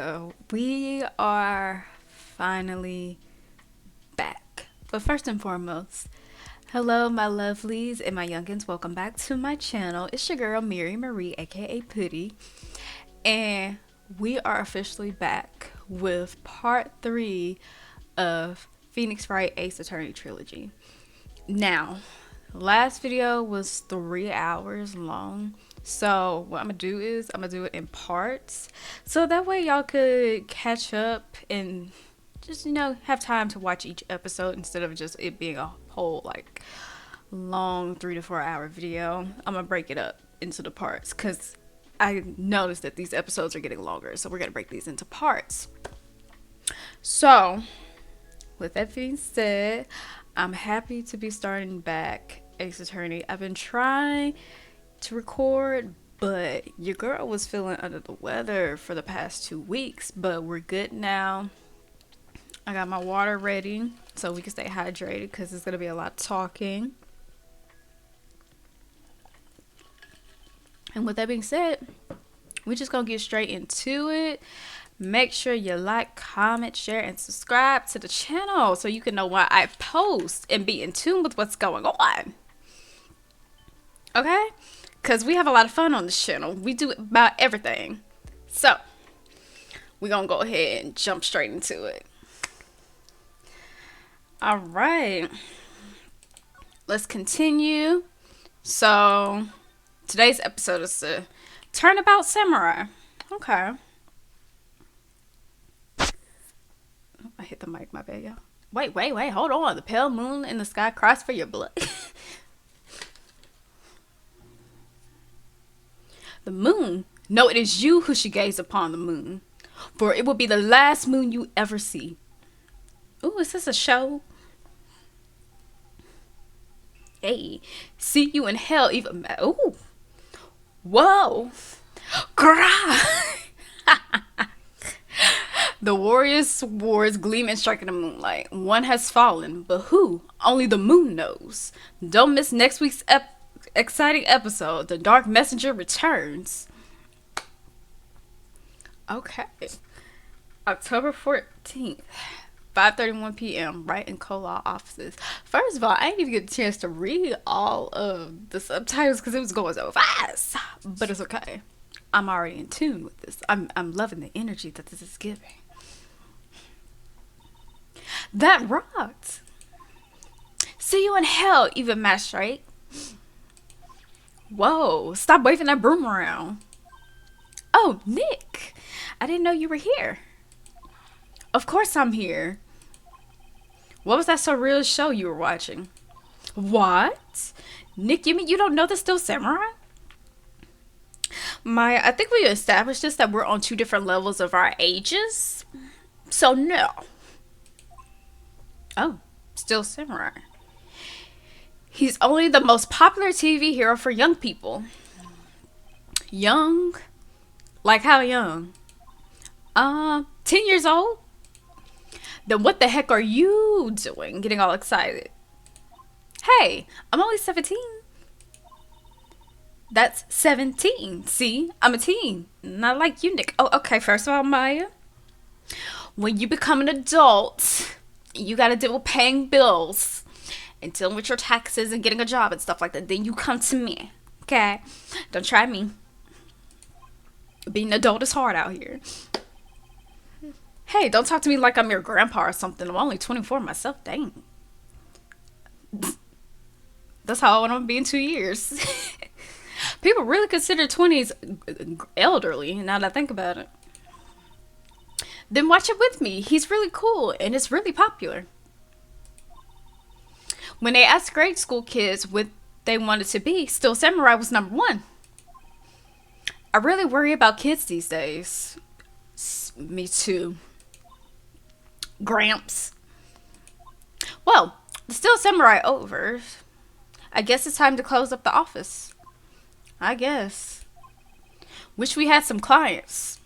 go. We are finally back. But first and foremost, hello, my lovelies and my youngins. Welcome back to my channel. It's your girl, Mary Marie, aka Putty. And we are officially back with part 3 of Phoenix Wright Ace Attorney Trilogy. Now, last video was 3 hours long. So what I'm gonna do is I'm gonna do it in parts, so that way y'all could catch up and just have time to watch each episode instead of just it being a whole like long 3 to 4 hour video. I'm gonna break it up into the parts because I noticed that these episodes are getting longer, so we're gonna break these into parts. So with that being said, I'm happy to be starting back Ace Attorney. I've been trying to record, but your girl was feeling under the weather for the past 2 weeks, but we're good now. I got my water ready so we can stay hydrated because it's gonna be a lot of talking. And with that being said, we're just gonna get straight into it. Make sure you like, comment, share, and subscribe to the channel so you can know when I post and be in tune with what's going on. Okay? Because we have a lot of fun on this channel. We do about everything. So, we're going to go ahead and jump straight into it. Alright. Let's continue. So, today's episode is the Turnabout Samurai. Okay. Oh, I hit the mic, my bad, y'all. Wait, hold on. The pale moon in the sky cries for your blood. The moon? No, it is you who should gaze upon the moon, for it will be the last moon you ever see. Ooh, is this a show? Hey, see you in hell even. Ooh. Whoa. Grah. The warrior's swords gleam and strike in the moonlight. One has fallen, but who? Only the moon knows. Don't miss next week's exciting episode. The Dark Messenger returns. Okay. October 14th, 5:31 p.m. Wright and Law offices. First of all, I didn't even get a chance to read all of the subtitles because it was going so fast. But it's okay. I'm already in tune with this. I'm loving the energy that this is giving. That rocked. See you in hell, even magistrate. Whoa, stop waving that broom around. Oh, Nick. I didn't know you were here. Of course I'm here. What was that surreal show you were watching? What? Nick, you mean you don't know the Still Samurai? Maya, I think we established this, that we're on 2 different levels of our ages. So no. Oh, Still Samurai. He's only the most popular TV hero for young people. Young? Like how young? 10 years old? Then what the heck are you doing getting all excited? Hey, I'm only 17. That's 17. See, I'm a teen. Not like you, Nick. Oh, okay, first of all, Maya, when you become an adult, you gotta deal with paying bills and dealing with your taxes and getting a job and stuff like that. Then you come to me, okay? Don't try me. Being an adult is hard out here. Hey, don't talk to me like I'm your grandpa or something. I'm only 24 myself. Dang. That's how old I'm gonna be in 2 years. People really consider 20s elderly, now that I think about it. Then watch it with me. He's really cool and it's really popular. When they asked grade school kids what they wanted to be, Still Samurai was number 1. I really worry about kids these days. Me too. Gramps. Well, the Still Samurai over. I guess it's time to close up the office. I guess. Wish we had some clients.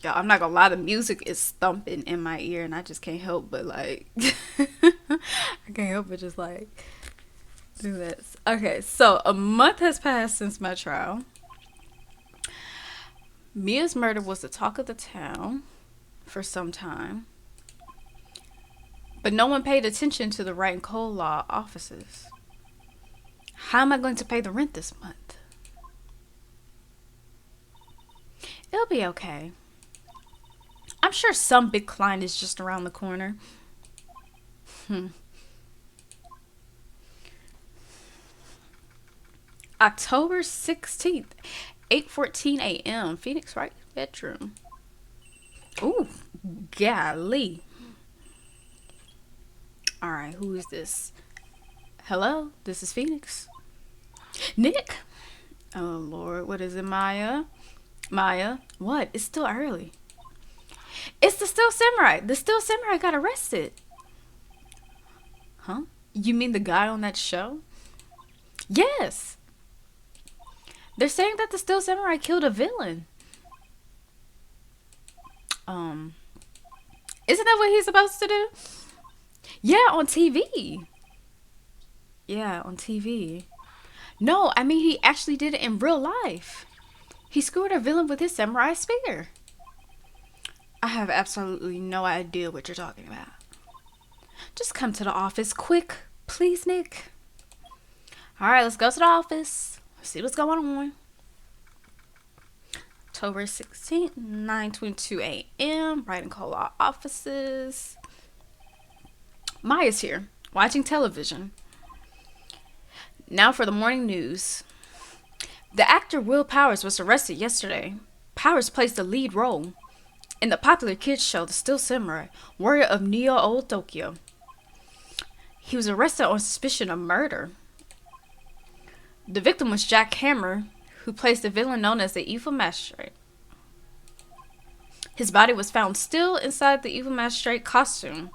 Y'all, I'm not gonna lie, the music is thumping in my ear and I just can't help but like I can't help but just like do this. Okay, so a month has passed since my trial. Mia's murder was the talk of the town for some time, but no one paid attention to the Wright and Cole law offices. How am I going to pay the rent this month? It'll be okay. I'm sure some big client is just around the corner. October 16th, 8:14 a.m. Phoenix Wright bedroom. Ooh, golly. All right, who is this? Hello, this is Phoenix. Nick. Oh Lord, what is it, Maya? Maya, what? It's still early. It's the Still Samurai. The Still Samurai got arrested. Huh? You mean the guy on that show? Yes. They're saying that the Still Samurai killed a villain. Isn't that what he's supposed to do? Yeah, on TV. Yeah, on TV. No, I mean he actually did it in real life. He skewered a villain with his samurai spear. I have absolutely no idea what you're talking about. Just come to the office quick, please, Nick. All right, let's go to the office. See what's going on. October 16th, 9:22 a.m. Wright and Cole law offices. Maya's here, watching television. Now for the morning news. The actor Will Powers was arrested yesterday. Powers plays the lead role in the popular kids show The Still Samurai, Warrior of Neo-Old Tokyo. He was arrested on suspicion of murder. The victim was Jack Hammer, who plays the villain known as the Evil Magistrate. His body was found still inside the Evil Magistrate costume.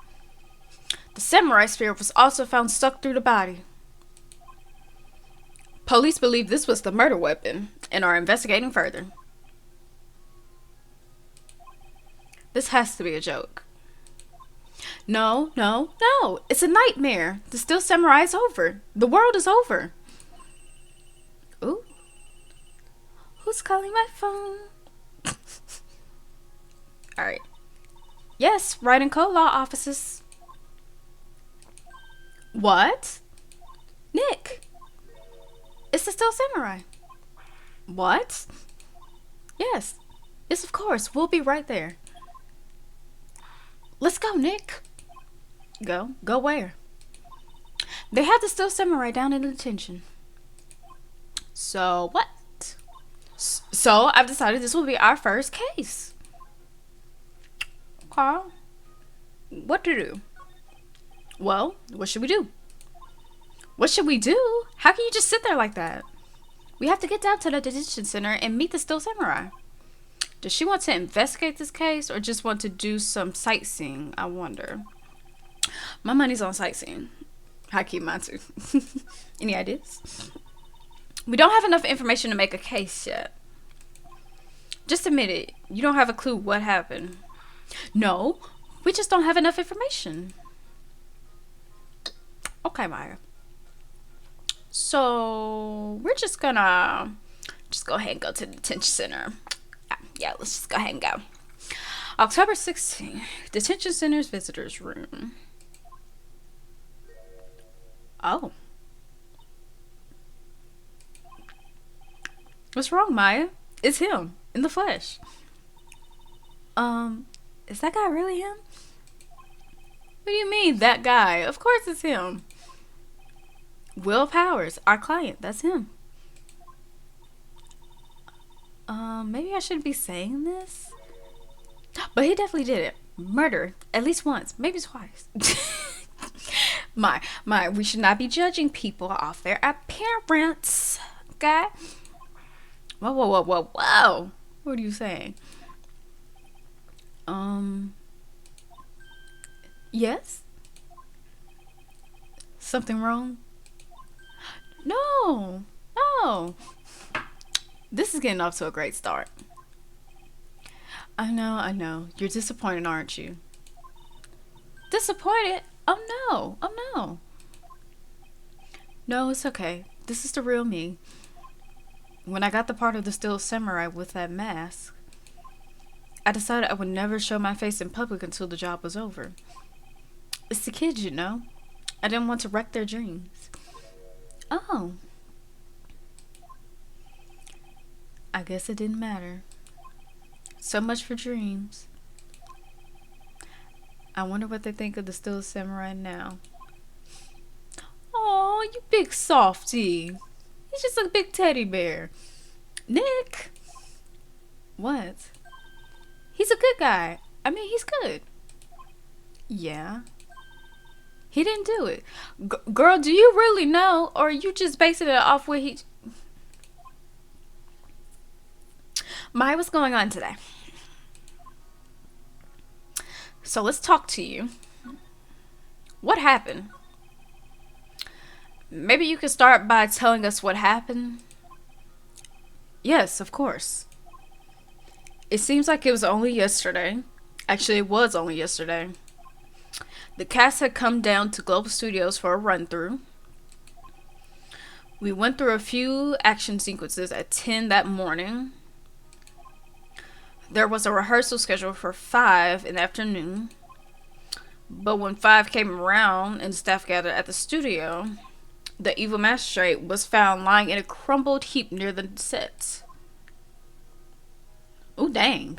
The samurai spear was also found stuck through the body. Police believe this was the murder weapon and are investigating further. This has to be a joke. No. It's a nightmare. The Still Samurai is over. The world is over. Ooh. Who's calling my phone? Alright. Yes, Wright and Cole law offices. What? Nick. It's the Still Samurai. What? Yes. Yes, of course. We'll be right there. Let's go, Nick. Go? Go where? They have the Still Samurai down in detention. So what? So I've decided this will be our first case. Okay. What to do? Well, what should we do? What should we do? How can you just sit there like that? We have to get down to the detention center and meet the Still Samurai. Does she want to investigate this case or just want to do some sightseeing? I wonder. My money's on sightseeing. I keep mine too. Any ideas? We don't have enough information to make a case yet. Just admit it. You don't have a clue what happened. No, we just don't have enough information. Okay, Maya. So we're just gonna go ahead and go to the detention center. Yeah, let's just go ahead and go. October 16th, detention center's visitors room. Oh. What's wrong, Maya? It's him in the flesh. Is that guy really him? What do you mean, that guy? Of course it's him. Will Powers, our client, that's him. Maybe I shouldn't be saying this. But he definitely did it. Murder, at least once, maybe twice. We should not be judging people off their appearance. Okay? Whoa. What are you saying? Yes? Something wrong? No. This is getting off to a great start. I know. You're disappointed, aren't you? Disappointed? Oh no. No, it's okay. This is the real me. When I got the part of the Still Samurai with that mask, I decided I would never show my face in public until the job was over. It's the kids, you know. I didn't want to wreck their dreams. Oh, I guess it didn't matter. So much for dreams. I wonder what they think of the Still Samurai now. Oh, you big softy. He's just a big teddy bear. Nick! What? He's a good guy. I mean, he's good. Yeah. He didn't do it. Girl, do you really know? Or are you just basing it off what he... Mai, what's going on today? So let's talk to you. What happened? Maybe you could start by telling us what happened. Yes, of course. It seems like it was only yesterday. Actually, it was only yesterday. The cast had come down to Global Studios for a run-through. We went through a few action sequences at 10 that morning. There was a rehearsal scheduled for 5 in the afternoon. But when 5 came around and the staff gathered at the studio, the evil magistrate was found lying in a crumbled heap near the set. Ooh, dang.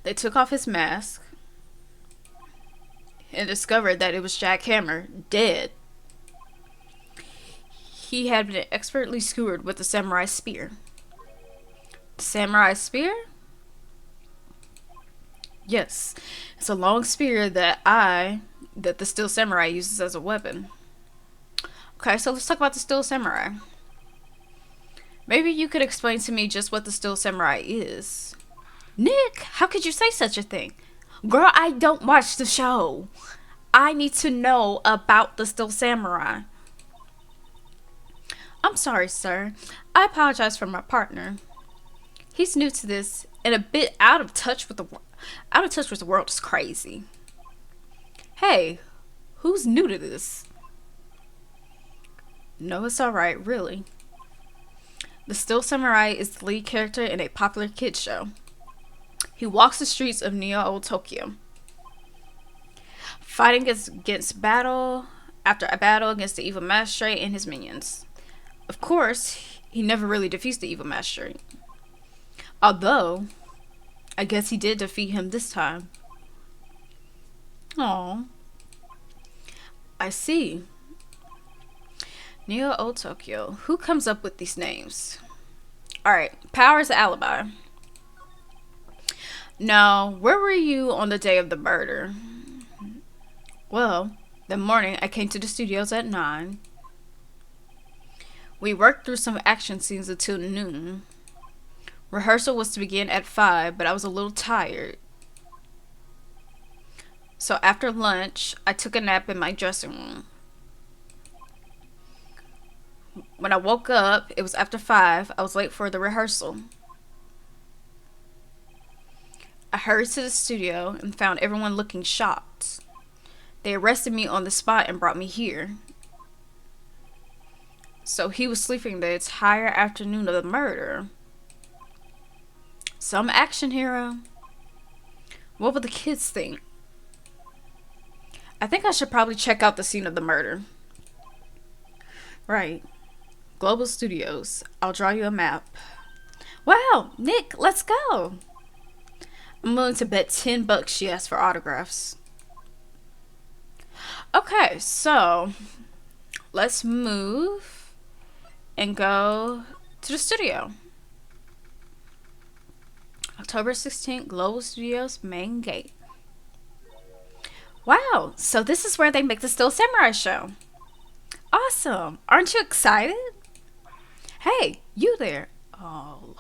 They took off his mask and discovered that it was Jack Hammer, dead. He had been expertly skewered with the samurai spear. The samurai spear? Yes. It's a long spear that the Still Samurai uses as a weapon. Okay, so let's talk about the Still Samurai. Maybe you could explain to me just what the Still Samurai is. Nick, how could you say such a thing? Girl, I don't watch the show. I need to know about the Still Samurai. I'm sorry, sir. I apologize for my partner. He's new to this and a bit out of touch with the world. Is crazy. Hey, who's new to this? No, it's alright, really. The Still Samurai is the lead character in a popular kids show. He walks the streets of Neo Tokyo, fighting against battle after a battle against the evil magistrate and his minions. Of course, he never really defeats the evil magistrate. Although, I guess he did defeat him this time. Oh, I see. Neo Tokyo. Who comes up with these names? Alright, Power's alibi. Now, where were you on the day of the murder? Well, the morning I came to the studios at 9. We worked through some action scenes until noon. Rehearsal was to begin at 5, but I was a little tired. So after lunch, I took a nap in my dressing room. When I woke up, it was after 5. I was late for the rehearsal. I hurried to the studio and found everyone looking shocked. They arrested me on the spot and brought me here. So he was sleeping the entire afternoon of the murder. Some action hero. What would the kids think? I think I should probably check out the scene of the murder. Right. Global Studios. I'll draw you a map. Wow, Nick, let's go. I'm willing to bet $10 she asked for autographs. Okay, so let's move and go to the studio. October 16th, Global Studios main gate. Wow, so this is where they make the Still Samurai show. Awesome. Aren't you excited? Hey, you there. Oh, Lord.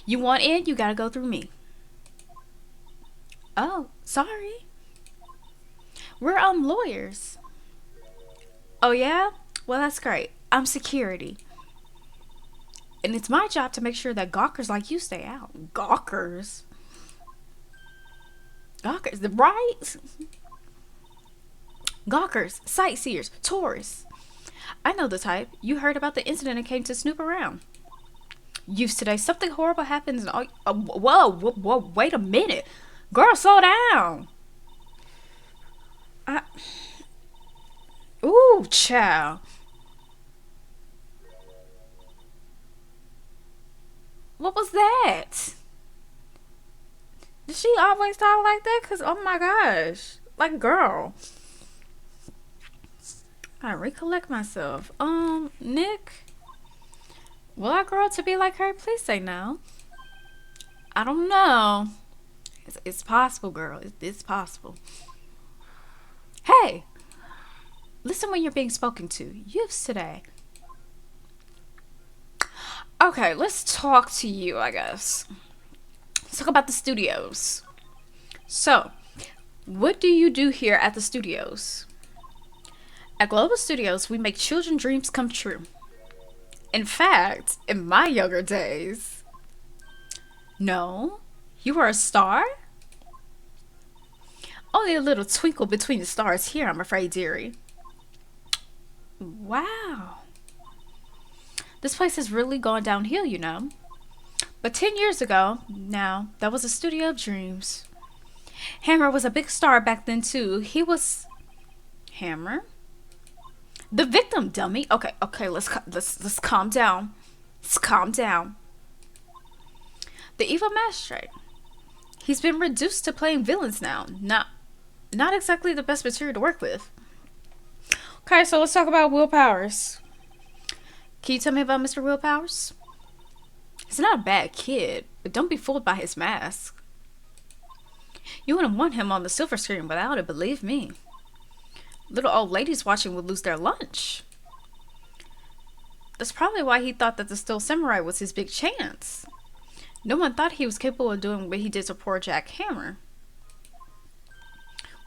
You want in? You gotta go through me. Oh, sorry. We're lawyers. Oh, yeah? Well, that's great. I'm security. And it's my job to make sure that gawkers like you stay out. Gawkers? Gawkers, right? Gawkers, sightseers, tourists. I know the type. You heard about the incident and came to snoop around. youth today. Something horrible happens and whoa, wait a minute. Girl, slow down. I, ooh, child. What was that? Did she always talk like that? Cause oh my gosh. Like girl. I recollect myself. Nick. Will I grow up to be like her? Please say no. I don't know. It's possible, girl. It's possible. Hey, listen when you're being spoken to. Youths today. Okay, let's talk to you, I guess. Let's talk about the studios. So, what do you do here at the studios? At Global Studios, we make children dreams come true. In fact, in my younger days, no, you were a star? Only a little twinkle between the stars here, I'm afraid, dearie. Wow. This place has really gone downhill, you know. But 10 years ago, now, that was a studio of dreams. Hammer was a big star back then, too. He was... Hammer? The victim, dummy. Okay, let's calm down. Let's calm down. The evil magistrate. He's been reduced to playing villains now. Not exactly the best material to work with. Okay, so let's talk about Will Powers. Can you tell me about Mr. Will Powers? He's not a bad kid, but don't be fooled by his mask. You wouldn't want him on the silver screen without it, believe me. Little old ladies watching would lose their lunch. That's probably why he thought that the Steel Samurai was his big chance. No one thought he was capable of doing what he did to poor Jack Hammer.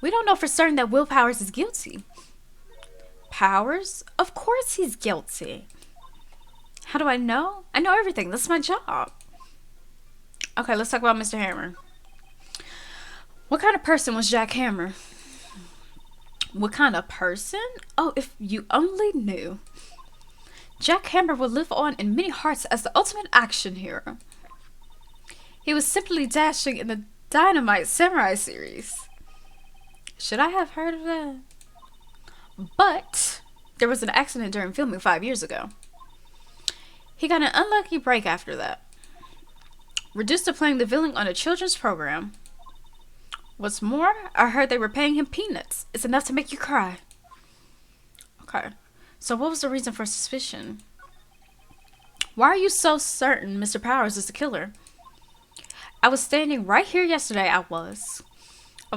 We don't know for certain that Will Powers is guilty. Powers? Of course he's guilty. How do I know? I know everything. That's my job. Okay, let's talk about Mr. Hammer. What kind of person was Jack Hammer? What kind of person? Oh, if you only knew. Jack Hammer will live on in many hearts as the ultimate action hero. He was simply dashing in the Dynamite Samurai series. Should I have heard of that? But there was an accident during filming 5 years ago. He got an unlucky break after that. Reduced to playing the villain on a children's program. What's more, I heard they were paying him peanuts. It's enough to make you cry. Okay, so what was the reason for suspicion? Why are you so certain Mr. Powers is the killer? I was standing right here yesterday, I was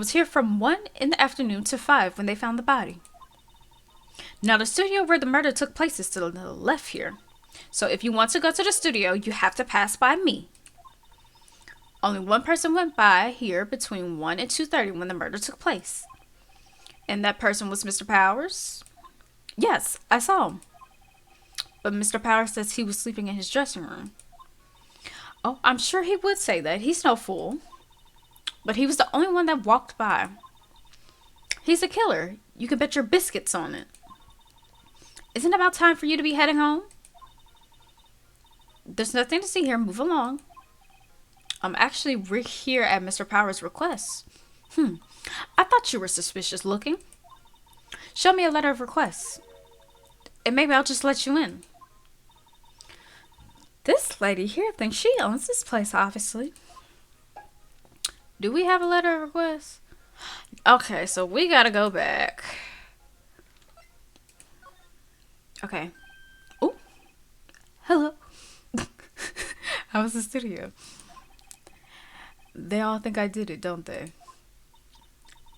here from 1 in the afternoon to 5 when they found the body. Now, the studio where the murder took place is to the left here. So if you want to go to the studio, you have to pass by me. Only one person went by here between 1 and 2:30 when the murder took place. And that person was Mr. Powers? Yes, I saw him. But Mr. Powers says he was sleeping in his dressing room. Oh, I'm sure he would say that. He's no fool. But he was the only one that walked by. He's a killer. You can bet your biscuits on it. Isn't it about time for you to be heading home? There's nothing to see here. Move along. Actually, we're here at Mr. Powers' request. I thought you were suspicious looking. Show me a letter of request. And maybe I'll just let you in. This lady here thinks she owns this place, obviously. Do we have a letter of request? Okay, so we gotta go back. Okay. Oh, hello. How was the studio? They all think I did it, don't they?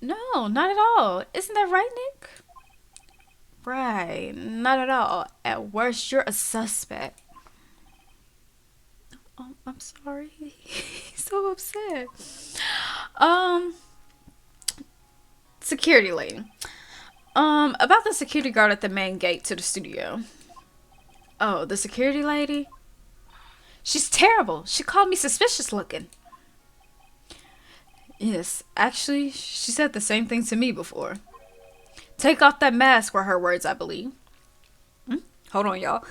No, not at all. Isn't that right, Nick? Right, not at all. At worst, you're a suspect. Oh, I'm sorry. He's so upset. Security lady. About the security guard at the main gate to the studio. Oh, the security lady? She's terrible. She called me suspicious looking. Yes, actually, she said the same thing to me before. Take off that mask were her words, I believe. Hold on, y'all.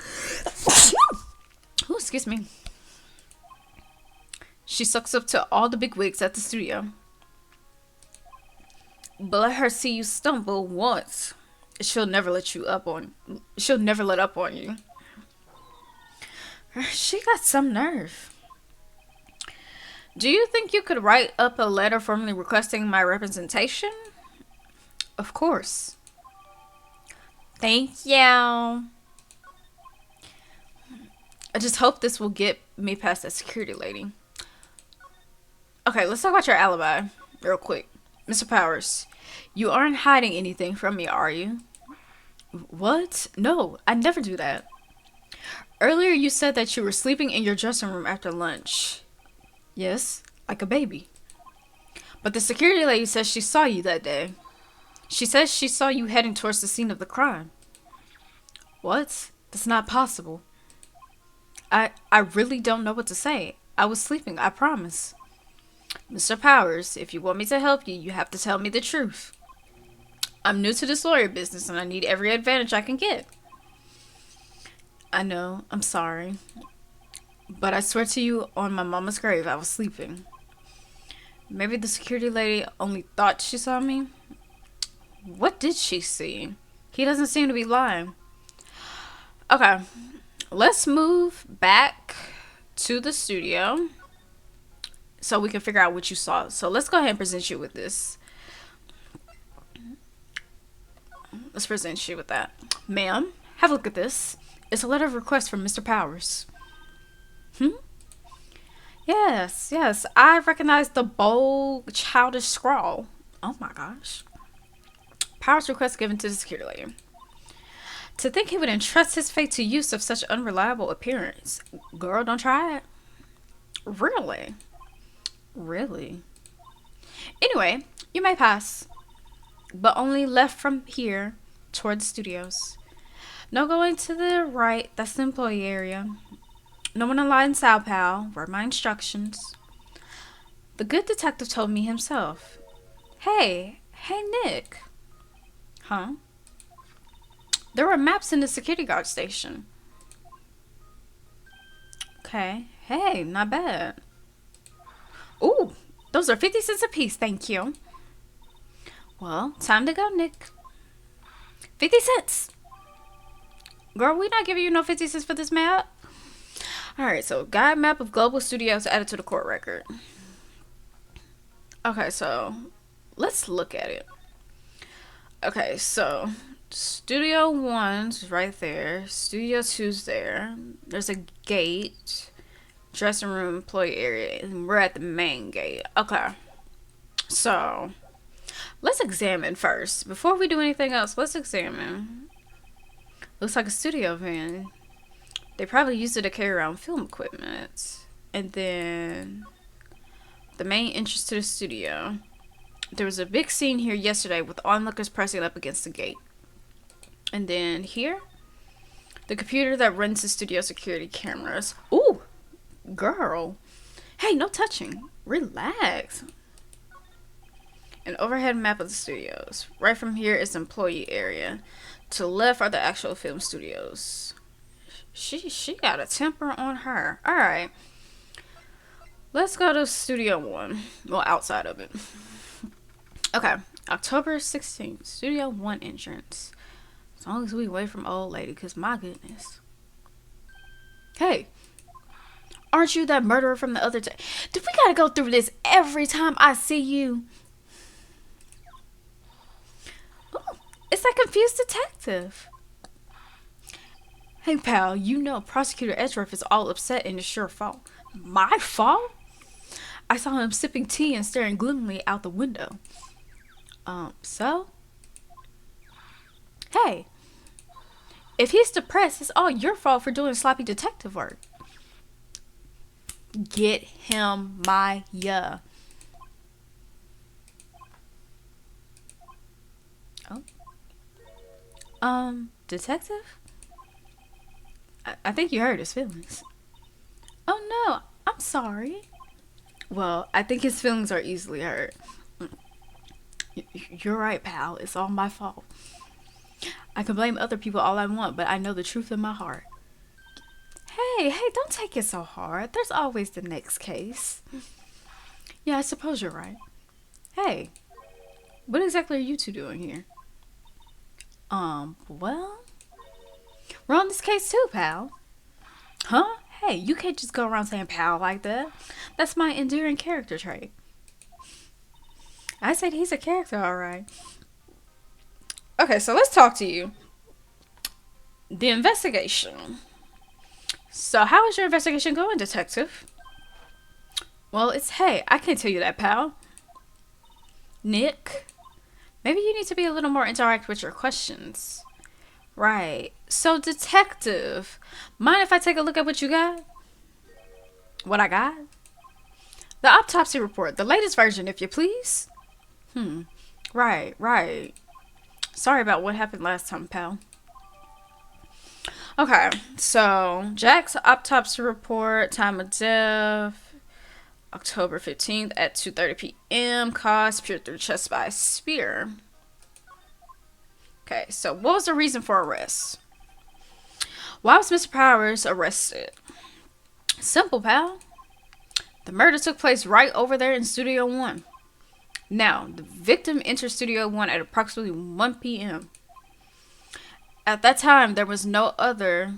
Ooh, excuse me. She sucks up to all the big wigs at the studio. But let her see you stumble once. She'll never let you up on she'll never let up on you. She got some nerve. Do you think you could write up a letter formally requesting my representation? Of course. Thank you. I just hope this will get me past that security lady. Okay, let's talk about your alibi real quick. Mr. Powers, you aren't hiding anything from me, are you? What? No, I never do that. Earlier you said that you were sleeping in your dressing room after lunch. Yes, like a baby. But the security lady says she saw you that day. She says she saw you heading towards the scene of the crime. What? That's not possible. I really don't know what to say. I was sleeping, I promise. Mr. Powers, if you want me to help you, you have to tell me the truth. I'm new to this lawyer business and I need every advantage I can get. I know, I'm sorry. But I swear to you on my mama's grave, I was sleeping. Maybe the security lady only thought she saw me. What did she see? He doesn't seem to be lying. Okay, let's move back to the studio so we can figure out what you saw. So let's go ahead and present you with this. Let's present you with that. Ma'am, have a look at this. It's a letter of request from Mr. Powers. Yes, yes. I recognize the bold, childish scrawl. Oh my gosh. Powers request given to the security lady. To think he would entrust his fate to use of such unreliable appearance. Girl, don't try it. Really? Really? Anyway, you may pass. But only left from here toward the studios. No going to the right, that's the employee area. No one allowed in Sao Paulo, were my instructions. The good detective told me himself. Hey Nick. Huh? There were maps in the security guard station. Okay. Hey, not bad. Ooh, those are 50 cents a piece, thank you. Well, time to go, Nick. 50 cents. Girl, we not giving you no 50 cents for this map. Alright, so guide map of global studios added to the court record. Okay, so let's look at it. Okay, so Studio 1's right there. Studio 2's there. There's a gate. Dressing room, employee area. And we're at the main gate. Okay. So, let's examine first. Before we do anything else, let's examine. Looks like a studio van. They probably used it to carry around film equipment. And then the main entrance to the studio. There was a big scene here yesterday with onlookers pressing up against the gate. And then here, the computer that runs the studio security cameras. Ooh, girl. Hey, no touching. Relax. An overhead map of the studios. Right from here is the employee area. To the left are the actual film studios. She got a temper on her. Alright. Let's go to Studio 1. Well, outside of it. Okay. October 16th. Studio 1 entrance. As long as we wait from old lady, because my goodness. Hey. Aren't you that murderer from the other day? Do we gotta go through this every time I see you? Ooh, it's that confused detective. Hey, pal, you know Prosecutor Edgeworth is all upset and it's your fault. My fault? I saw him sipping tea and staring gloomily out the window. So? Hey, if he's depressed, it's all your fault for doing sloppy detective work. Get him, Maya. Oh. Detective? I think you hurt his feelings. Oh no, I'm sorry. Well, I think his feelings are easily hurt. You're right, pal. It's all my fault. I can blame other people all I want, but I know the truth in my heart. Hey, don't take it so hard. There's always the next case. Yeah, I suppose you're right. Hey, what exactly are you two doing here? Well, we're on this case too, pal. Huh? Hey, you can't just go around saying pal like that. That's my endearing character trait. I said he's a character, alright. Okay, so let's talk to you. The investigation. So, how is your investigation going, detective? Well, hey, I can't tell you that, pal. Nick, maybe you need to be a little more interactive with your questions. Right. So, detective, mind if I take a look at what you got? What I got? The autopsy report, the latest version, if you please. Right. Sorry about what happened last time, pal. Okay, so Jack's autopsy report, time of death, October 15th at 2:30 p.m. Cause pierced through the chest by a spear. Okay, so what was the reason for arrest? Why was Mr. Powers arrested? Simple, pal. The murder took place right over there in Studio 1. Now, the victim entered Studio 1 at approximately 1 p.m. At that time, there was no one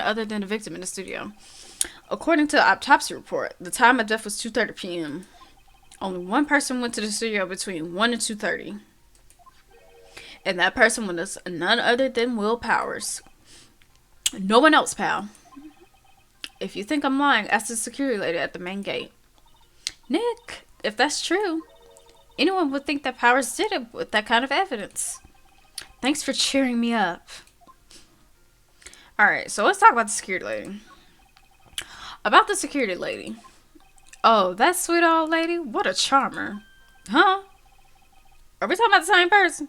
other than the victim in the studio. According to the autopsy report, the time of death was 2:30 p.m. Only one person went to the studio between 1 and 2:30. And that person was none other than Will Powers. No one else, pal. If you think I'm lying, ask the security lady at the main gate. Nick, if that's true, anyone would think that Powers did it with that kind of evidence. Thanks for cheering me up. Alright, so let's talk about the security lady. About the security lady. Oh, that sweet old lady? What a charmer. Huh? Are we talking about the same person?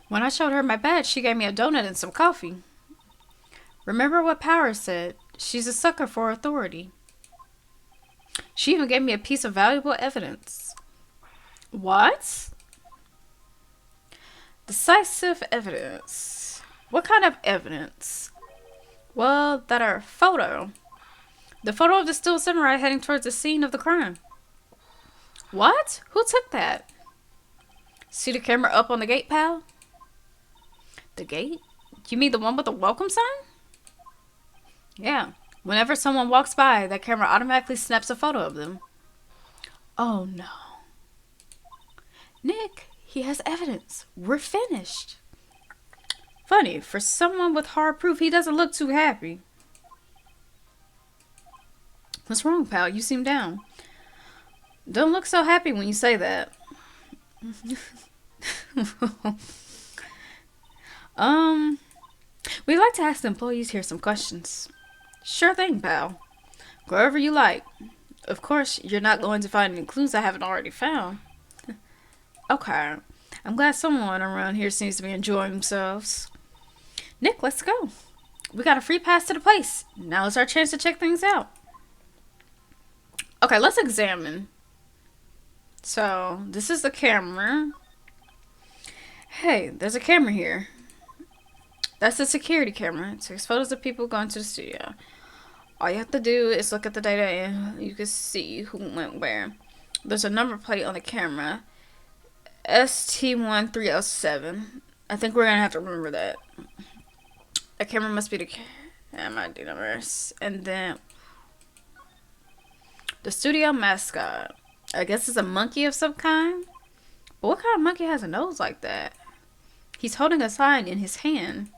When I showed her my badge, she gave me a donut and some coffee. Remember what Powers said? She's a sucker for authority. She even gave me a piece of valuable evidence. What? Decisive evidence. What kind of evidence? Well, that our photo. The photo of the still samurai heading towards the scene of the crime. What? Who took that? See the camera up on the gate, pal? The gate? You mean the one with the welcome sign? Yeah. Whenever someone walks by, that camera automatically snaps a photo of them. Oh no. Nick, he has evidence. We're finished. Funny, for someone with hard proof, he doesn't look too happy. What's wrong, pal? You seem down. Don't look so happy when you say that. We'd like to ask the employees here some questions. Sure thing, pal. Go wherever you like. Of course, you're not going to find any clues I haven't already found. Okay. I'm glad someone around here seems to be enjoying themselves. Nick, let's go. We got a free pass to the place. Now is our chance to check things out. Okay, let's examine. So, this is the camera. Hey, there's a camera here. That's the security camera. It takes photos of people going to the studio. All you have to do is look at the data and you can see who went where. There's a number plate on the camera. ST1307. I think we're going to have to remember that. The camera must be the camera ID numbers. And then the studio mascot. I guess it's a monkey of some kind. But what kind of monkey has a nose like that? He's holding a sign in his hand.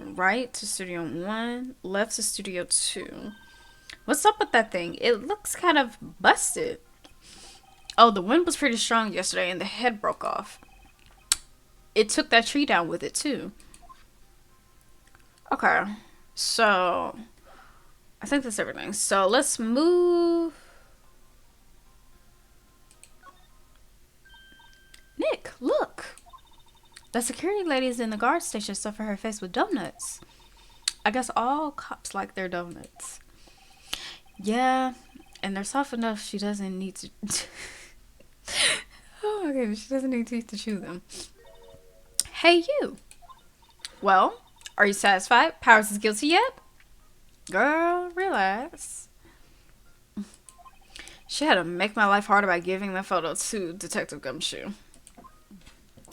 Right to Studio 1, left to Studio 2. What's up with that thing? It looks kind of busted. Oh, the wind was pretty strong yesterday and the head broke off. It took that tree down with it too. Okay, so I think that's everything. So let's move. Nick, look. The security lady is in the guard station stuffing her face with donuts. I guess all cops like their donuts. Yeah, and they're soft enough she doesn't need to... Oh my goodness, she doesn't need teeth to chew them. Hey, you. Well, Are you satisfied? Powers is guilty yet? Girl, relax. She had to make my life harder by giving the photo to Detective Gumshoe.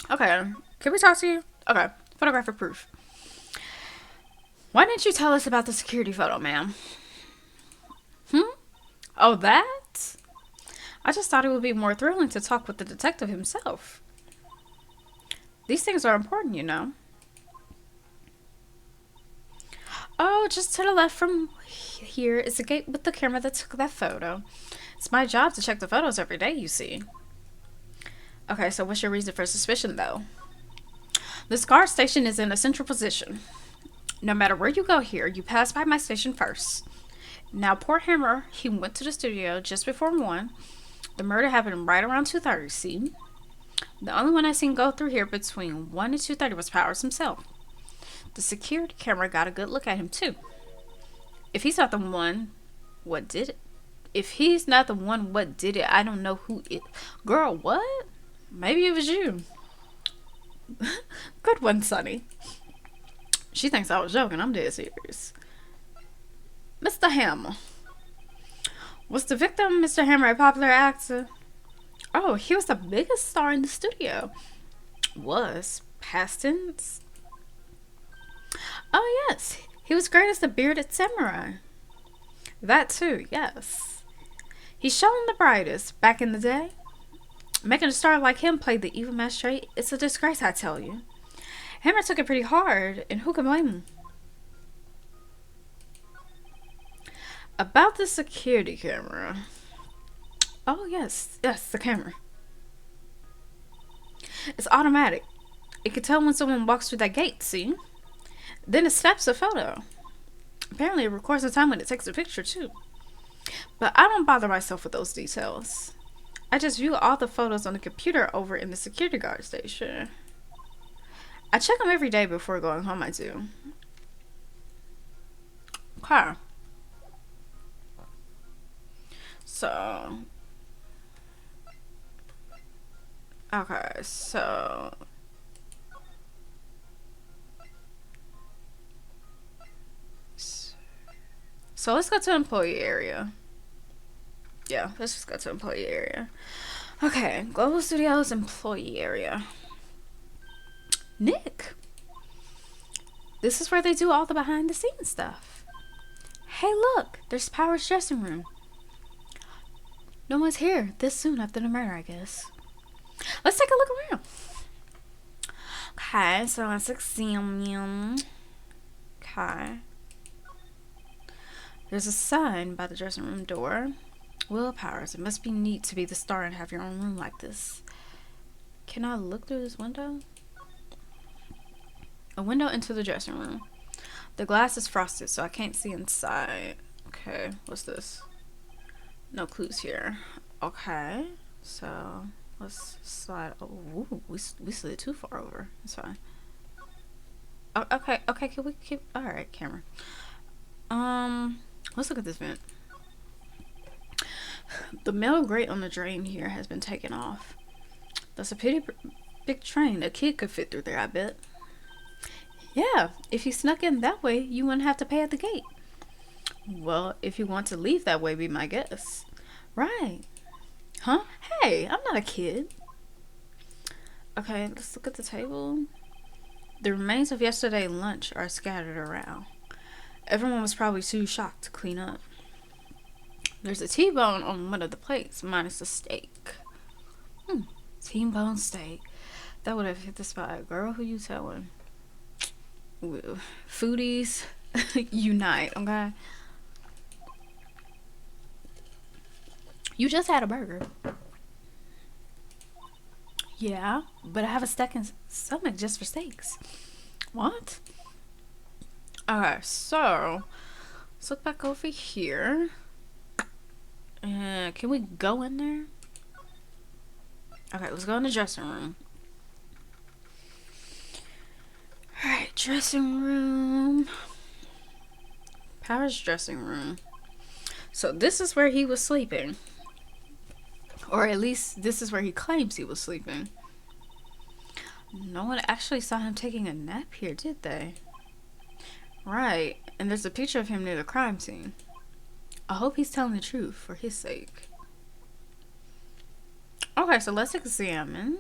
Okay, can we talk to you? Okay, photographic proof. Why didn't you tell us about the security photo, ma'am? Oh, that? I just thought it would be more thrilling to talk with the detective himself. These things are important, you know. Oh, just to the left from here is the gate with the camera that took that photo. It's my job to check the photos every day, you see. Okay, so what's your reason for suspicion, though? This guard station is in a central position. No matter where you go here, you pass by my station first. Now, poor Hammer, he went to the studio just before 1. The murder happened right around 2:30, see? The only one I seen go through here between 1 and 2:30 was Powers himself. The security camera got a good look at him, too. If he's not the one, what did it? If he's not the one, what did it? I don't know who it... Girl, what? Maybe it was you. Good one, Sonny. She thinks I was joking. I'm dead serious. Mr. Hammer. Was the victim Mr. Hammer a popular actor? Oh, he was the biggest star in the studio. Was. Past tense? Oh, yes. He was great as the bearded samurai. That too, yes. He shone the brightest back in the day. Making a star like him play the evil magistrate, it's a disgrace, I tell you. Hammer took it pretty hard, and who can blame him? About the security camera. Oh, yes, the camera. It's automatic. It can tell when someone walks through that gate, see? Then it snaps a photo. Apparently, it records the time when it takes a picture, too. But I don't bother myself with those details. I just view all the photos on the computer over in the security guard station. I check them every day before going home, I do. Okay. So. Okay, so. So let's go to employee area. Yeah, let's just go to employee area. Okay, Global Studios employee area. Nick. This is where they do all the behind the scenes stuff. Hey, look, there's Power's dressing room. No one's here this soon after the murder, I guess. Let's take a look around. Okay, so let's examine. Okay. There's a sign by the dressing room door. Will Powers, it must be neat to be the star and have your own room like this. Can I look through this window? A window into the dressing room. The glass is frosted, so I can't see inside. Okay, what's this? No clues here. Okay, so let's slide. Oh, ooh, we slid too far over. That's fine. Oh, okay. Can we keep? All right, camera. Let's look at this vent. The metal grate on the drain here has been taken off. That's a pretty big drain. A kid could fit through there, I bet. Yeah, if you snuck in that way, you wouldn't have to pay at the gate. Well, if you want to leave that way, be my guest. Right. Huh? Hey, I'm not a kid. Okay, let's look at the table. The remains of yesterday's lunch are scattered around. Everyone was probably too shocked to clean up. There's a T-bone on one of the plates, minus the steak. T-bone steak. That would have hit the spot. Girl, who you telling? Foodies, unite, okay? You just had a burger. Yeah, but I have a second stomach just for steaks. What? Okay, so let's look back over here. Can we go in there? Okay, let's go in the dressing room. Alright, dressing room. Power's dressing room. So this is where he was sleeping. Or at least this is where he claims he was sleeping. No one actually saw him taking a nap here, did they? Right. And there's a picture of him near the crime scene. I hope he's telling the truth for his sake. Okay, so let's examine.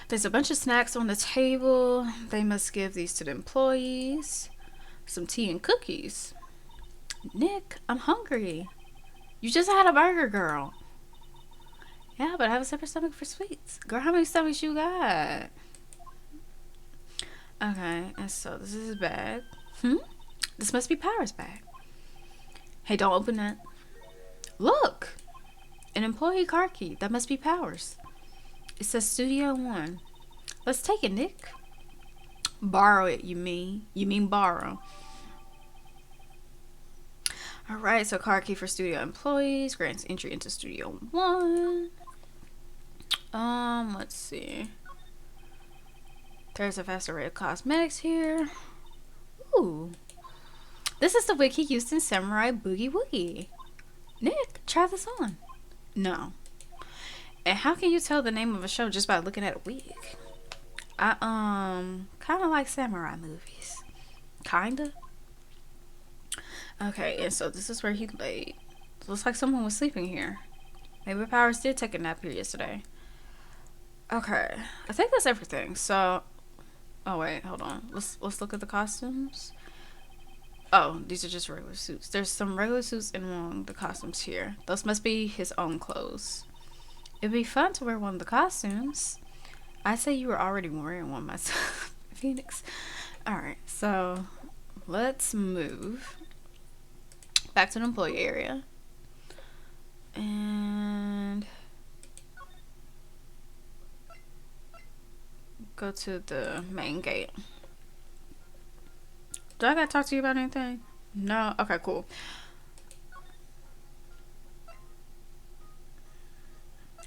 There's a bunch of snacks on the table. They must give these to the employees. Some tea and cookies. Nick, I'm hungry. You just had a burger, girl. Yeah, but I have a separate stomach for sweets. Girl, how many stomachs you got? Okay, and so this is his bag. This must be Power's bag. Hey, don't open that. Look! An employee car key. That must be Power's. It says Studio One. Let's take it, Nick. Borrow it, you mean? You mean borrow. Alright, so car key for studio employees. Grants entry into Studio One. Let's see. There's a vast array of cosmetics here. Ooh. This is the wig he used in Samurai Boogie Woogie. Nick, try this on. No. And how can you tell the name of a show just by looking at a wig? I kind of like samurai movies. Kinda. Okay, and so this is where he laid. Looks like someone was sleeping here. Maybe Powers did take a nap here yesterday. Okay, I think that's everything. So, oh wait, hold on. Let's look at the costumes. Oh, these are just regular suits. There's some regular suits in among the costumes here. Those must be his own clothes. It'd be fun to wear one of the costumes. I say you were already wearing one myself, Phoenix. Alright, so let's move back to the employee area. And go to the main gate. Do I gotta talk to you about anything? No? Okay, cool.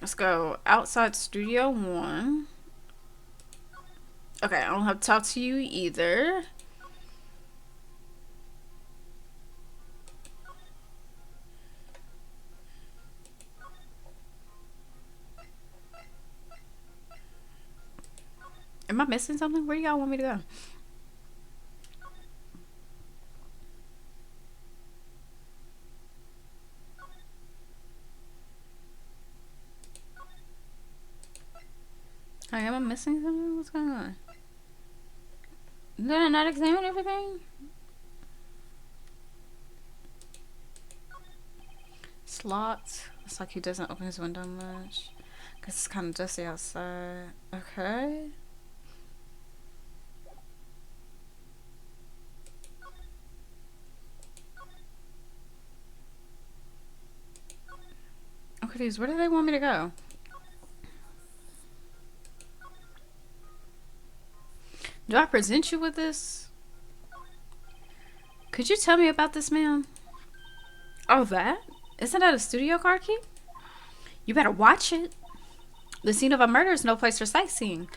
Let's go outside Studio One. Okay, I don't have to talk to you either. Am I missing something? Where do y'all want me to go? Hey, am I missing something? What's going on? Did I not examine everything? Slots. It's like he doesn't open his window much. Because it's kind of dusty outside. Okay. I'm confused. Where do they want me to go? Do I present you with this? Could you tell me about this, ma'am? Oh, that? Isn't that a studio card key? You better watch it. The scene of a murder is no place for sightseeing.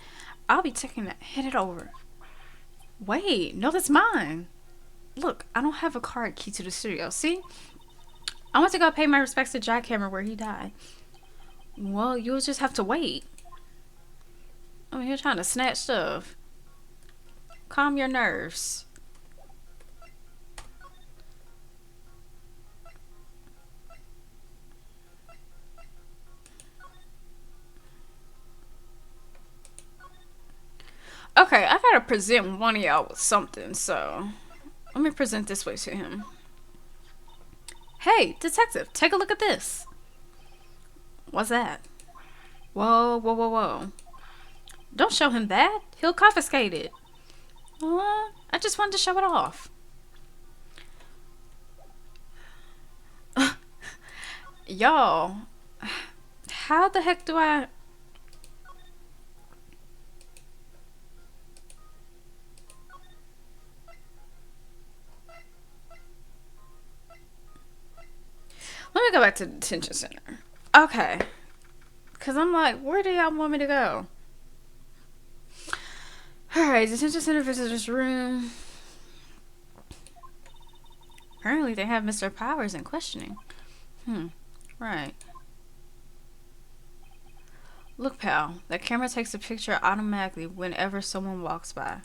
I'll be taking that. Hand it over. Wait, no, that's mine. Look, I don't have a card key to the studio. See? I want to go pay my respects to Jackhammer where he died. Well, you'll just have to wait. I mean, you're trying to snatch stuff. Calm your nerves. Okay, I gotta present one of y'all with something, so let me present this way to him. Hey, detective, take a look at this. What's that? Whoa, whoa, whoa, whoa. Don't show him that. He'll confiscate it. I just wanted to show it off. Y'all, how the heck do I... Let me go back to the detention center. Okay. Because I'm like, where do y'all want me to go? Alright, detention center visitors room. Apparently they have Mr. Powers in questioning. Right. Look, pal. That camera takes a picture automatically whenever someone walks by.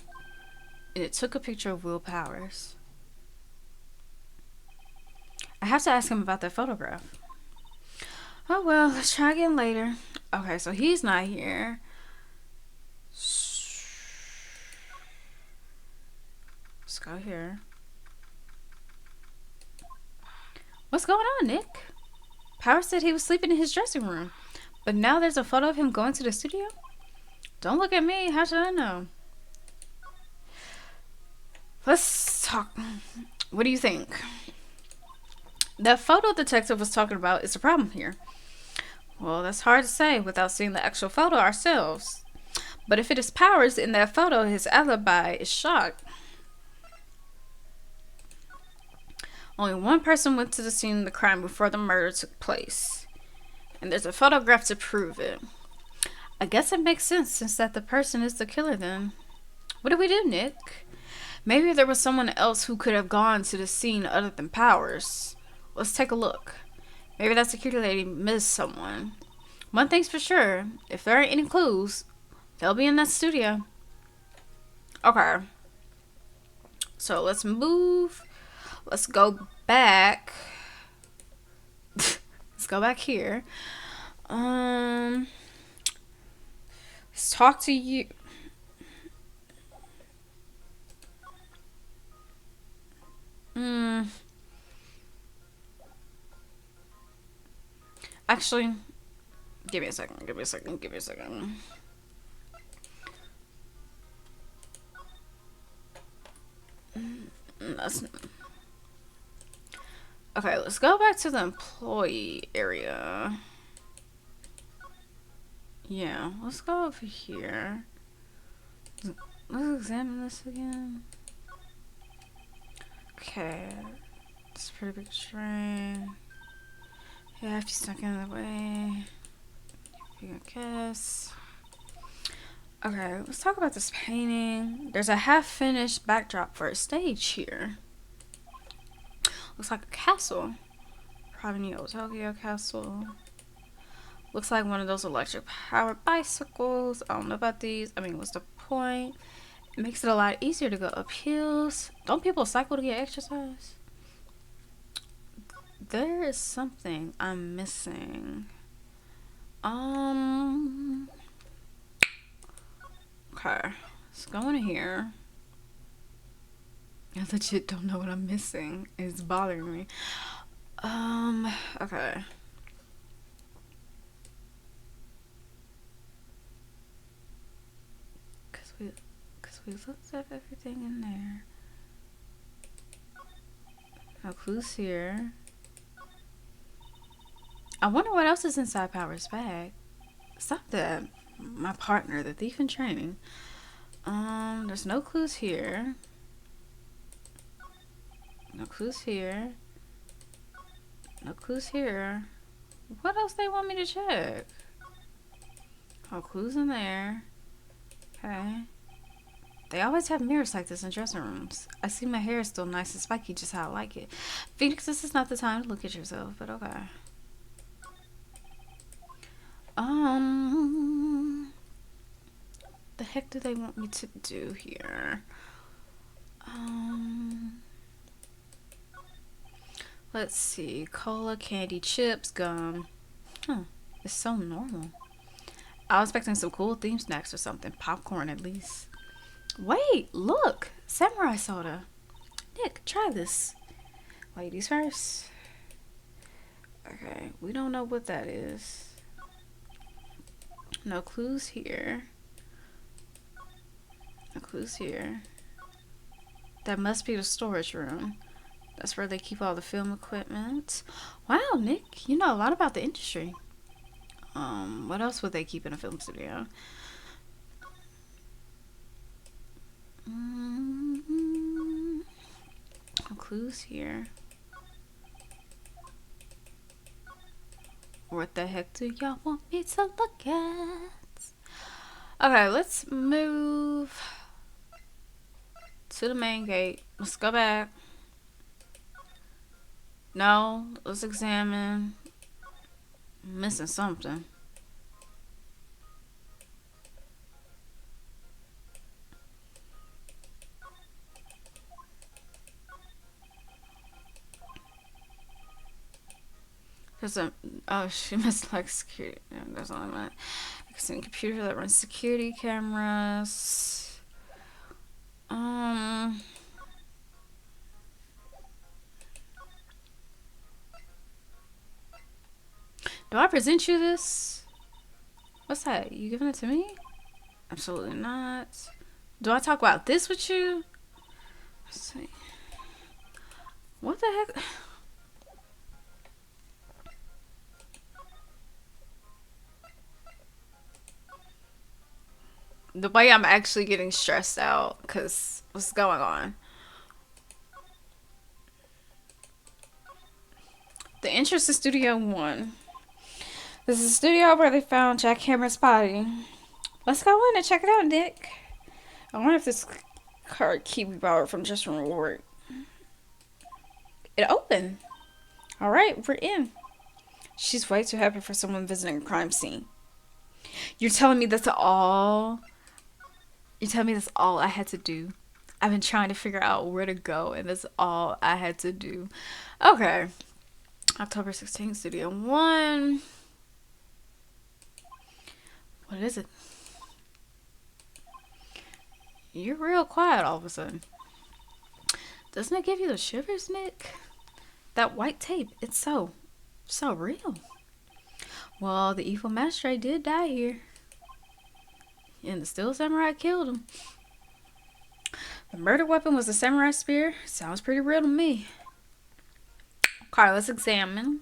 and it took a picture of Will Powers. I have to ask him about that photograph. Oh well, let's try again later. Okay, so he's not here. Let's go here. What's going on, Nick? Powers said he was sleeping in his dressing room, but now there's a photo of him going to the studio? Don't look at me. How should I know? Let's talk. What do you think? That photo detective was talking about is the problem here. Well, that's hard to say without seeing the actual photo ourselves. But if it is Powers in that photo, his alibi is shot. Only one person went to the scene of the crime before the murder took place. And there's a photograph to prove it. I guess it makes sense since that the person is the killer then. What do we do, Nick? Maybe there was someone else who could have gone to the scene other than Powers. Let's take a look. Maybe that security lady missed someone. One thing's for sure, if there aren't any clues, they'll be in that studio. Okay. So let's move. Let's go back. Let's go back here. Let's talk to you. Actually, give me a second. Okay, let's go back to the employee area. Yeah, let's go over here. Let's examine this again. Okay, it's a pretty big string. Yeah, if you stuck in the way, you can guess. Okay, let's talk about this painting. There's a half-finished backdrop for a stage here. Looks like a castle. Probably Neo Tokyo Castle. Looks like one of those electric powered bicycles. I don't know about these. I mean, what's the point? It makes it a lot easier to go up hills. Don't people cycle to get exercise? There is something I'm missing. Okay. Let's go in here. I legit don't know what I'm missing. It's bothering me. Okay. Cause we looked up everything in there. No clues here. I wonder what else is inside Power's bag. Stop that. My partner, the thief in training. There's no clues here. No clues here. No clues here. What else they want me to check? Oh, clues in there. Okay. They always have mirrors like this in dressing rooms. I see my hair is still nice and spiky, just how I like it. Phoenix, this is not the time to look at yourself, but okay. The heck do they want me to do here? Let's see. Cola, candy, chips, gum. Huh. It's so normal. I was expecting some cool theme snacks or something. Popcorn, at least. Wait, look. Samurai soda. Nick, try this. Ladies first. Okay, we don't know what that is. No clues here. No clues here. That must be the storage room. That's where they keep all the film equipment. Wow, Nick, you know a lot about the industry. What else would they keep in a film studio? No clues here. What the heck do y'all want me to look at? Okay, let's move to the main gate. Let's go back. No, let's examine. I'm missing something. Cause oh, she must like security. Yeah, that's all I meant. It's a computer that runs security cameras. Um, do I present you this? What's that? You giving it to me? Absolutely not. Do I talk about this with you? Let's see. What the heck? The way I'm actually getting stressed out because what's going on? The entrance to Studio 1. This is a studio where they found Jack Hammer's body. Let's go in and check it out, Nick. I wonder if this card key we borrowed from Just Reward. It opened. Alright, we're in. She's way too happy for someone visiting a crime scene. You're telling me that's all? You're telling me that's all I had to do? I've been trying to figure out where to go, and that's all I had to do. Okay. October 16th, Studio 1. What is it? You're real quiet all of a sudden. Doesn't it give you the shivers, Nick? That white tape, it's so real. Well, the evil master did die here. And the steel samurai killed him. The murder weapon was a samurai spear. Sounds pretty real to me. Okay, let's examine.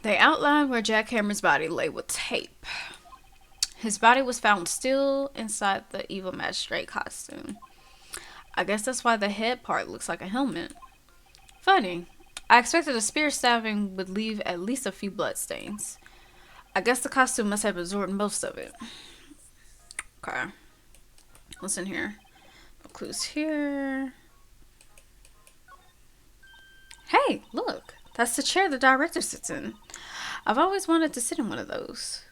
They outlined where Jack Hammer's body lay with tape. His body was found still inside the evil magistrate costume. I guess that's why the head part looks like a helmet. Funny. I expected a spear stabbing would leave at least a few bloodstains. I guess the costume must have absorbed most of it. Okay. What's in here? No clues here. Hey, look. That's the chair the director sits in. I've always wanted to sit in one of those.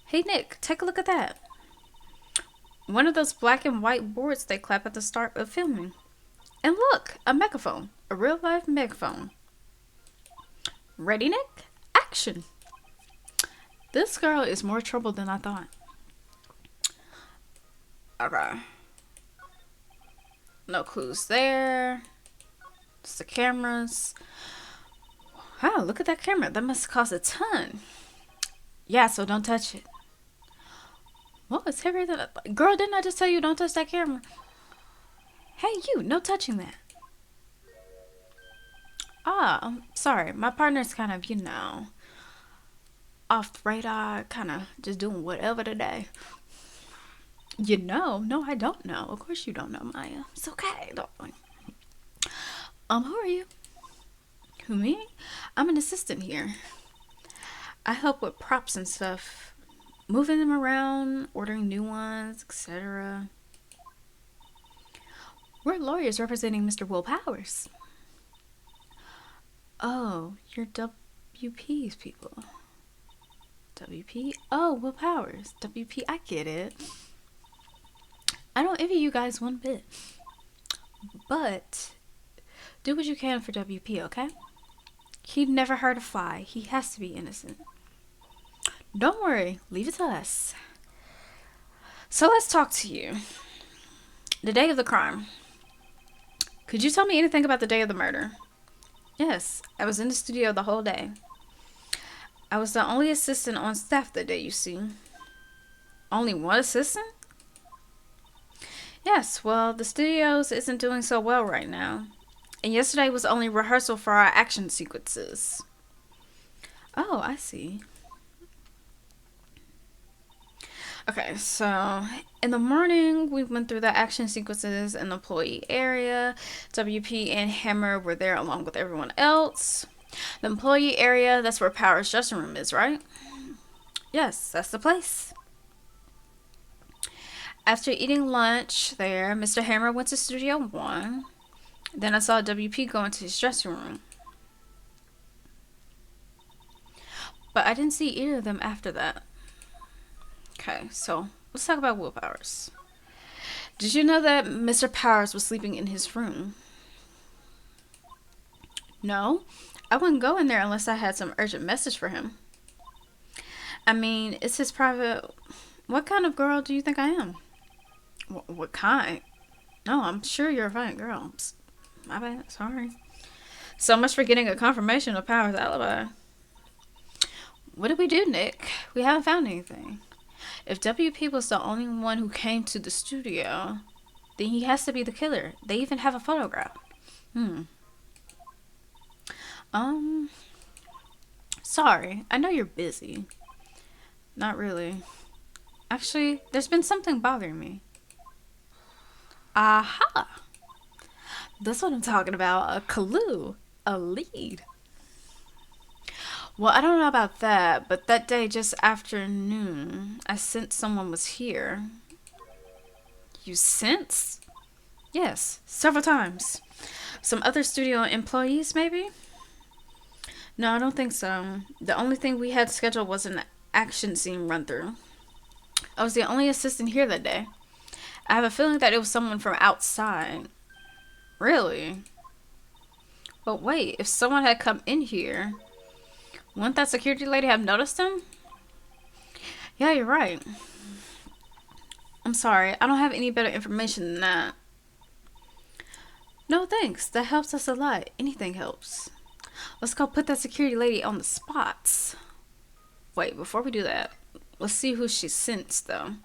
Hey, Nick, take a look at that. One of those black and white boards they clap at the start of filming. And look, a megaphone. A real-life megaphone. Ready, Nick? Action! This girl is more trouble than I thought. Okay. No clues there. It's the cameras. Wow, look at that camera. That must cost a ton. Yeah, so don't touch it. Well, it's heavier than girl, didn't I just tell you don't touch that camera? Hey, you, no touching that. Ah, I'm sorry. My partner's kind of, off the radar, kind of just doing whatever today. No, I don't know. Of course you don't know, Maya. It's okay, darling. Who are you? Who, me? I'm an assistant here. I help with props and stuff. Moving them around, ordering new ones, etc. We're lawyers representing Mr. Will Powers. Oh, you're WP's people. WP? Oh, Will Powers. WP, I get it. I don't envy you guys one bit. But do what you can for WP, okay? He never hurt a fly. He has to be innocent. Don't worry. Leave it to us. So let's talk to you. The day of the crime. Could you tell me anything about the day of the murder? Yes, I was in the studio the whole day. I was the only assistant on staff that day, you see. Only one assistant? Yes, well, the studios isn't doing so well right now. And yesterday was only rehearsal for our action sequences. Oh, I see. Okay, so in the morning, we went through the action sequences in the employee area. WP and Hammer were there along with everyone else. The employee area, that's where Power's dressing room is, right? Yes, that's the place. After eating lunch there, Mr. Hammer went to Studio 1. Then I saw WP go into his dressing room. But I didn't see either of them after that. Okay, so let's talk about Will Powers. Did you know that Mr. Powers was sleeping in his room? No, I wouldn't go in there unless I had some urgent message for him. I mean, it's his private. What kind of girl do you think I am? What kind? No, I'm sure you're a fine girl. Psst, my bad. Sorry. So much for getting a confirmation of Power's alibi. What did we do, Nick? We haven't found anything. If WP was the only one who came to the studio, then he has to be the killer. They even have a photograph. Hmm. Um, Sorry. I know you're busy. Not really. Actually, there's been something bothering me. Aha! That's what I'm talking about. A clue. A lead. Well, I don't know about that, but that day just after noon, I sensed someone was here. You sensed? Yes, several times. Some other studio employees, maybe? No, I don't think so. The only thing we had scheduled was an action scene run through. I was the only assistant here that day. I have a feeling that it was someone from outside. Really? But wait, if someone had come in here, wouldn't that security lady have noticed him? Yeah, you're right. I'm sorry, I don't have any better information than that. No thanks, that helps us a lot. Anything helps. Let's go put that security lady on the spots. Wait, before we do that, let's see who she sensed though.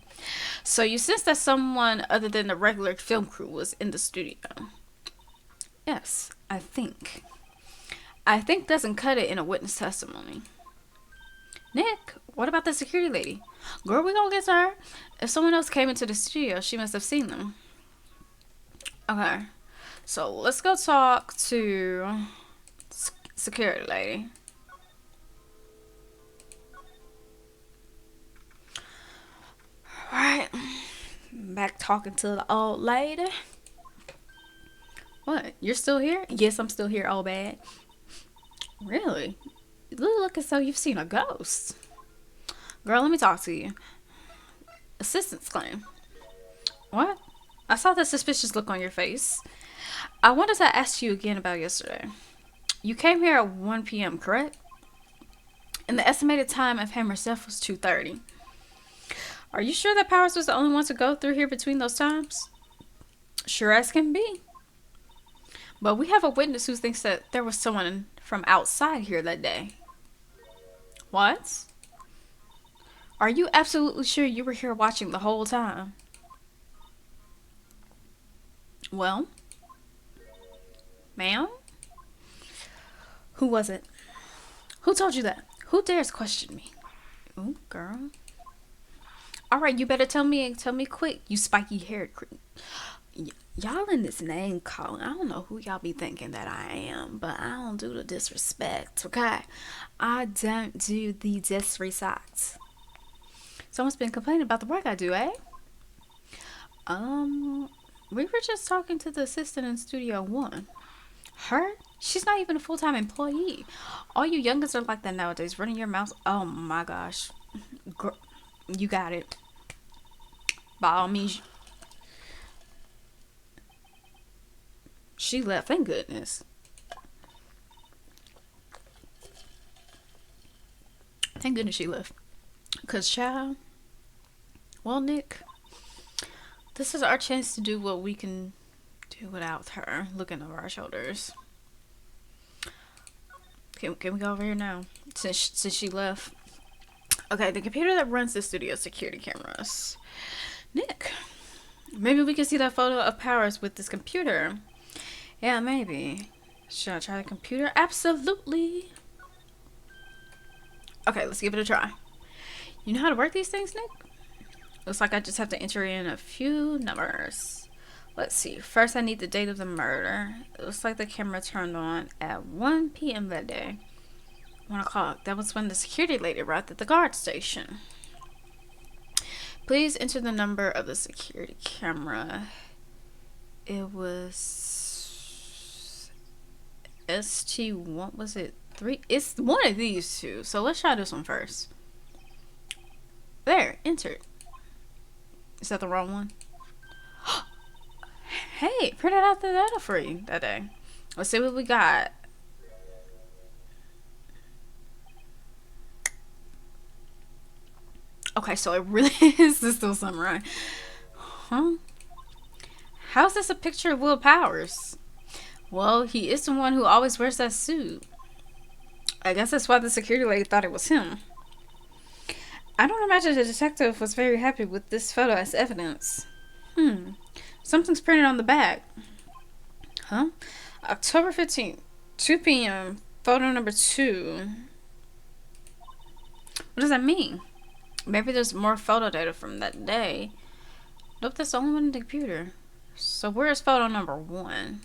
So you sensed that someone other than the regular film crew was in the studio. Yes, I think. I think doesn't cut it in a witness testimony. Nick, what about the security lady? Girl, we gonna get to her. If someone else came into the studio, she must have seen them. Okay, so let's go talk to security lady. Alright, back talking to the old lady. What? You're still here? Yes, I'm still here, old bad. Really? You look as though you've seen a ghost. Girl, let me talk to you. Assistance claim. What? I saw that suspicious look on your face. I wanted to ask you again about yesterday. You came here at 1 p.m., correct? And the estimated time of Hammer's death was 2:30. Are you sure that Powers was the only one to go through here between those times? Sure as can be. But we have a witness who thinks that there was someone from outside here that day. What? Are you absolutely sure you were here watching the whole time? Well, ma'am? Who was it? Who told you that? Who dares question me? Ooh, girl. Alright, you better tell me quick, you spiky haired creep. Y'all in this name calling. I don't know who y'all be thinking that I am, but I don't do the disrespect, okay? I don't do the disrespect. Someone's been complaining about the work I do, eh? We were just talking to the assistant in Studio 1. Her? She's not even a full-time employee. All you youngins are like that nowadays, running your mouth. Oh my gosh. Girl, you got it. By all means. She left, thank goodness. Thank goodness she left. Because, child, well, Nick, this is our chance to do what we can do without her looking over our shoulders. Can we go over here now? Since she left. Okay, the computer that runs the studio security cameras. Nick, maybe we can see that photo of Powers with this computer. Yeah, maybe. Should I try the computer? Absolutely. Okay, let's give it a try. You know how to work these things, Nick? Looks like I just have to enter in a few numbers. Let's see. First, I need the date of the murder. It looks like the camera turned on at 1 p.m. that day. 1 o'clock. That was when the security lady arrived at the guard station. Please enter the number of the security camera. It was ST1. What was it? 3? It's one of these two. So let's try this one first. There, entered. Is that the wrong one? Hey, printed out the data for you that day. Let's see what we got. Okay, so it really is the Steel Samurai. Huh? How's this a picture of Will Powers? Well, he is the one who always wears that suit. I guess that's why the security lady thought it was him. I don't imagine the detective was very happy with this photo as evidence. Something's printed on the back. Huh? October 15th, 2 p.m., photo number 2. What does that mean? Maybe there's more photo data from that day. Nope, that's the only one in the computer. So where's photo number 1?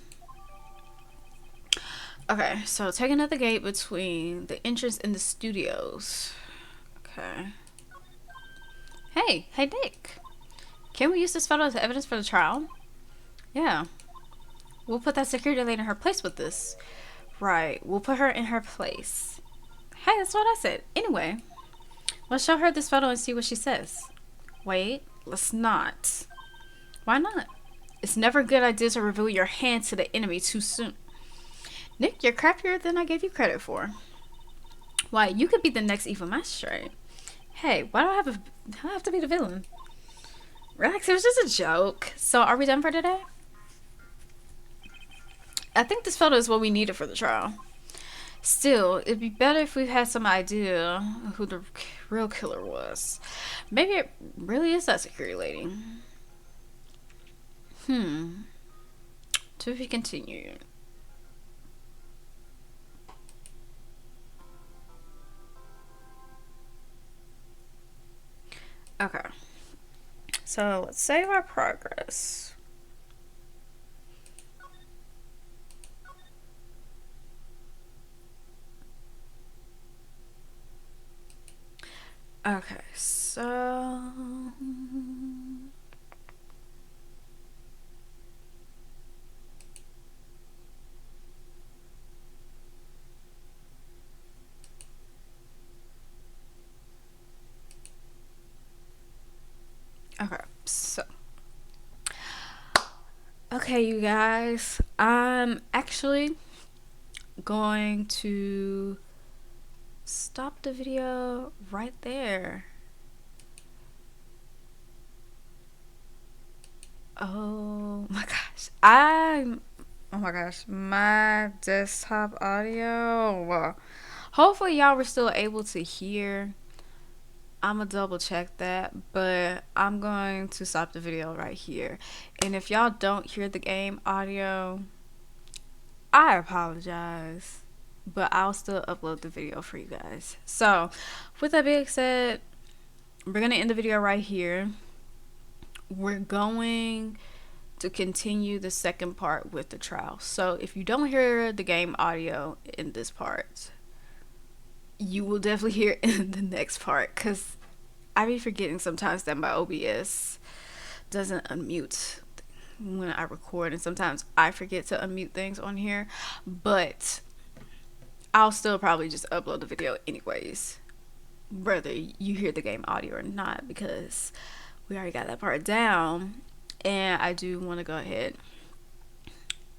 Okay, so taking out the gate between the entrance and the studios. Okay. Hey Nick. Can we use this photo as evidence for the trial? Yeah. We'll put that security lady in her place with this. Right, we'll put her in her place. Hey, that's what I said. Anyway, let's show her this photo and see what she says. Wait, let's not. Why not? It's never a good idea to reveal your hand to the enemy too soon. Nick, you're crappier than I gave you credit for. Why, you could be the next evil magistrate. Hey, why do I have to be the villain? Relax, it was just a joke. So, are we done for today? I think this photo is what we needed for the trial. Still, it'd be better if we had some idea who the real killer was. Maybe it really is that security lady. To be continued. Okay. So let's save our progress. Okay, so okay, you guys, I'm actually going to stop the video right there. Oh my gosh, my desktop audio. Hopefully y'all were still able to hear. I'm gonna double check that, but I'm going to stop the video right here. And if y'all don't hear the game audio, I apologize, but I'll still upload the video for you guys. So with that being said, we're gonna end the video right here. We're going to continue the second part with the trial. So if you don't hear the game audio in this part, you will definitely hear it in the next part, because I be forgetting sometimes that my OBS doesn't unmute when I record, and sometimes I forget to unmute things on here, but I'll still probably just upload the video anyways, whether you hear the game audio or not, because we already got that part down, and I do want to go ahead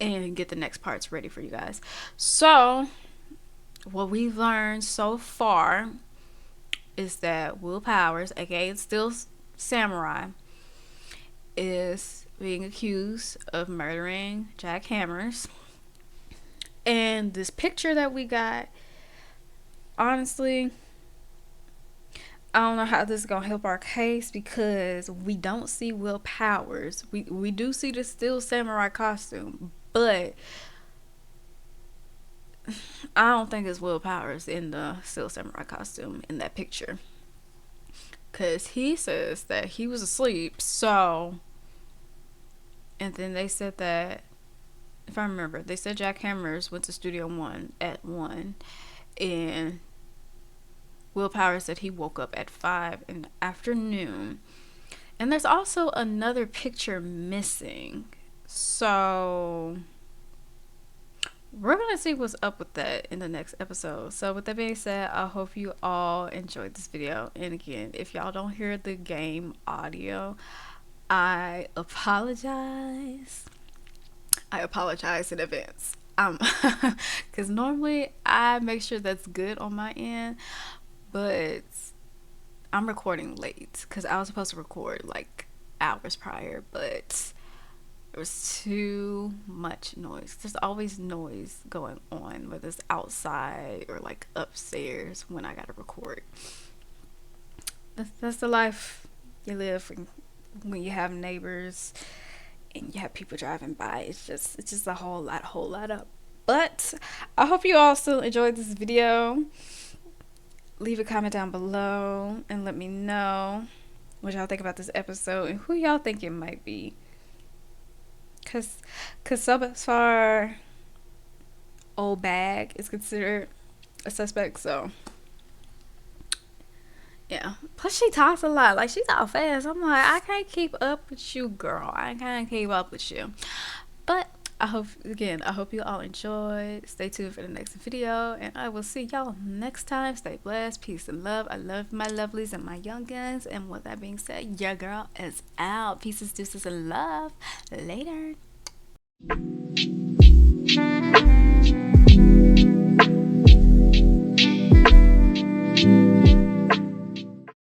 and get the next parts ready for you guys. So what we've learned so far is that Will Powers, aka Steel Samurai, is being accused of murdering Jack Hammers. And this picture that we got, honestly, I don't know how this is gonna help our case, because we don't see Will Powers. We do see the Steel Samurai costume, but I don't think it's Will Powers in the Steel Samurai costume in that picture, because he says that he was asleep. So, and then they said that, if I remember, they said Jack Hammers went to Studio 1 at 1, and Will Powers said he woke up at 5 in the afternoon. And there's also another picture missing. So we're gonna see what's up with that in the next episode. So with that being said, I hope you all enjoyed this video. And again, if y'all don't hear the game audio, I apologize. I apologize in advance. Because normally I make sure that's good on my end, but I'm recording late because I was supposed to record like hours prior, but there was too much noise. There's always noise going on, whether it's outside or like upstairs when I gotta record. That's the life you live when you have neighbors and you have people driving by. It's just a whole lot up. But I hope you all still enjoyed this video. Leave a comment down below and let me know what y'all think about this episode and who y'all think it might be. Cause so far, old bag is considered a suspect. So yeah. Plus she talks a lot. Like she talks fast. I'm like, I can't keep up with you, girl. I can't keep up with you. But I hope you all enjoyed. Stay tuned for the next video, and I will see y'all next time. Stay blessed, peace and love. I love my lovelies and my youngins. And with that being said, your girl is out. Pieces, deuces, and love. Later.